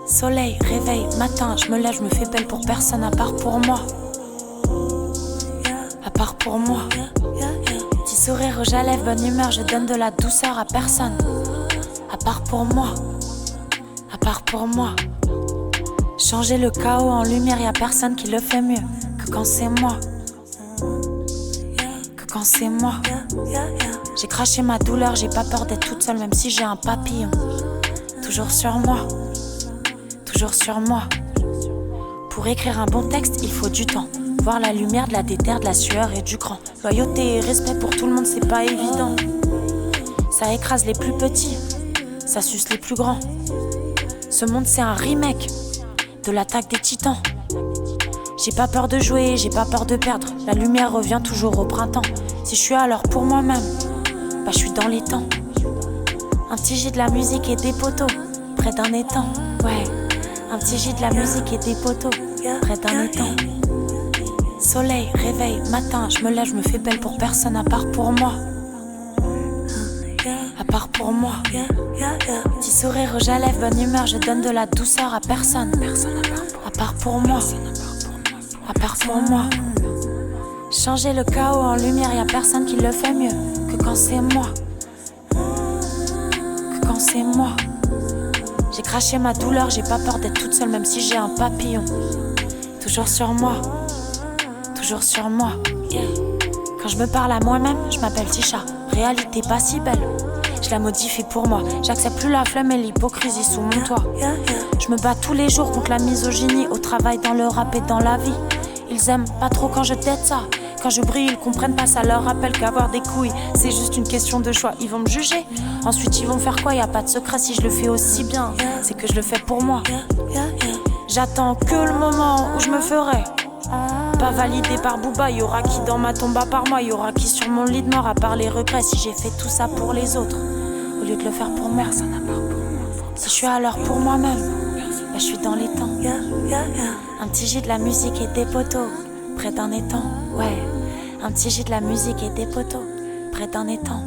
Soleil, réveil, matin, je me lève, je me fais belle pour personne à part pour moi. À part pour moi. Petit sourire, rouge à lèvres, bonne humeur, je donne de la douceur à personne. À part pour moi. À part pour moi. Changer le chaos en lumière, y'a personne qui le fait mieux que quand c'est moi. Que quand c'est moi. J'ai craché ma douleur, j'ai pas peur d'être toute seule même si j'ai un papillon. Toujours sur moi. Toujours sur moi. Pour écrire un bon texte, il faut du temps. Voir la lumière, de la déterre, de la sueur et du cran. Loyauté et respect pour tout le monde, c'est pas évident. Ça écrase les plus petits, ça suce les plus grands. Ce monde c'est un remake de l'attaque des titans. J'ai pas peur de jouer, j'ai pas peur de perdre. La lumière revient toujours au printemps. Si je suis alors pour moi-même, bah je suis dans les temps. Un petit jet de la musique et des poteaux près d'un étang, ouais. Un petit jet de la musique et des poteaux près d'un étang. Soleil, réveil, matin, je me lève, je me fais belle pour personne à part pour moi. À part pour moi. Petit sourire, rouge à lèvres, bonne humeur, je donne de la douceur à personne. À part pour moi. À part pour moi. Changer le chaos en lumière, y'a personne qui le fait mieux que quand c'est moi. Que quand c'est moi. J'ai craché ma douleur, j'ai pas peur d'être toute seule même si j'ai un papillon. Toujours sur moi. Toujours sur moi. Quand je me parle à moi-même, je m'appelle Tisha. Réalité pas si belle, je la modifie pour moi. J'accepte plus la flemme et l'hypocrisie sous mon toit. Je me bats tous les jours contre la misogynie, au travail, dans le rap et dans la vie. Ils aiment pas trop quand je tête ça. Quand je brille, ils comprennent pas, ça leur rappelle qu'avoir des couilles, c'est juste une question de choix. Ils vont me juger, ensuite ils vont faire quoi? Y a pas de secret si je le fais aussi bien, c'est que je le fais pour moi. J'attends que le moment où je me ferai pas validé par Booba, y'aura qui dans ma tombe à part moi, y'aura qui sur mon lit de mort à part les regrets. Si j'ai fait tout ça pour les autres, au lieu de le faire pour moi, si je suis alors pour moi-même, bah je suis dans les temps. Un petit jet de la musique et des poteaux près d'un étang, ouais. Un petit jet de la musique et des poteaux près d'un étang.